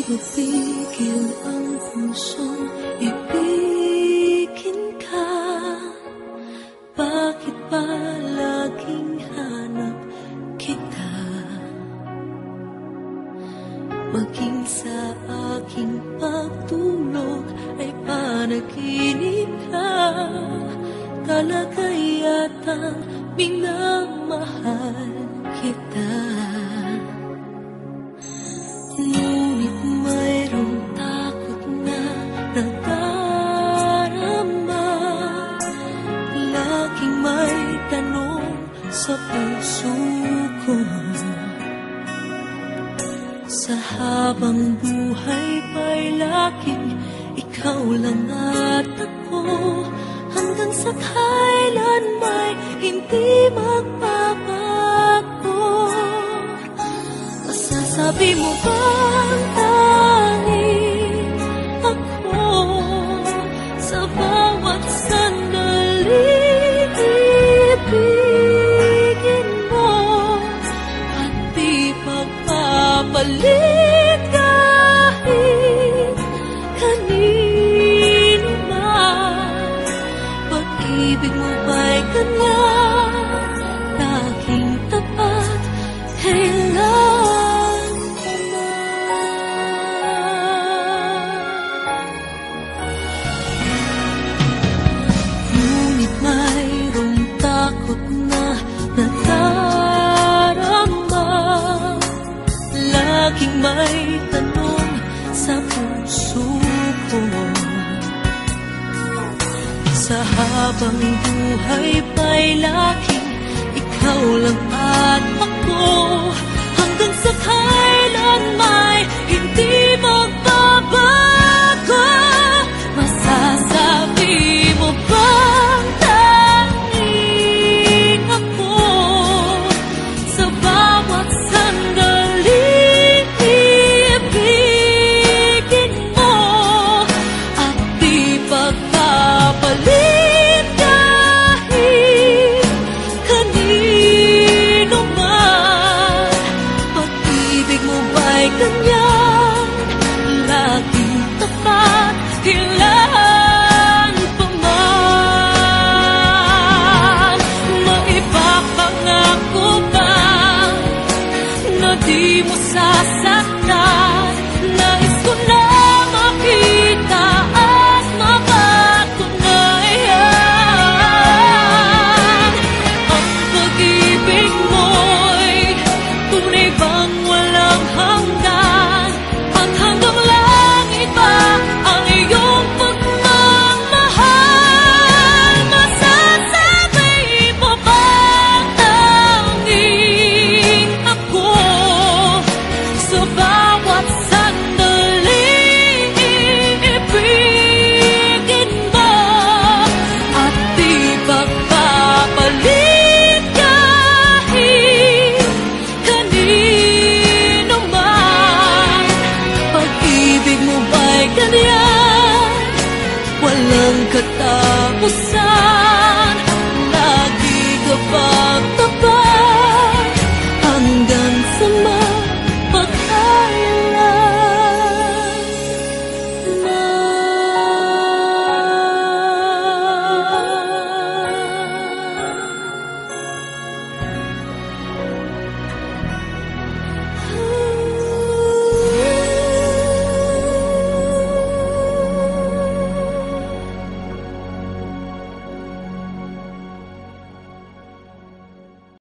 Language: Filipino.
mapigil ang pusong ibigin ka. Bakit ba laging hanap kita? Maging sa aking pagtulog ay panaginip ka. Talaga yatang minamahal kita. Ngunit mayroong takot na nadarama. Laging may tanong sa puso ko. Sa habang buhay pa'y laging ikaw lang at ako. Hanggang sa kailan may hindi magbabago. Masasabi mo bang tanging ako sa bawat sandali ibigin mo at di pagpapalit kahit kanino man? Pag-ibig mo ba'y ganyan laging tapat kailan pa man? Ngunit mayroong takot na nadarama. Laging may tanong sa puso ko. Sa habang buhay pa'y laging ikaw lang at ako. Hanggang sa kailan may hindi magbabago. Masasabi mo bang tanging ako sa bawat sandali ibigin mo at di pagpapalit kahit kanino man? Pag-ibig mo ba'y ganyan laging tapat kailan pa man? Maipapangako ba na di mo sasaktan? Nais ko na makita at mapatunayan. Ang pag-ibig mo'y tunay bang walang hanggan?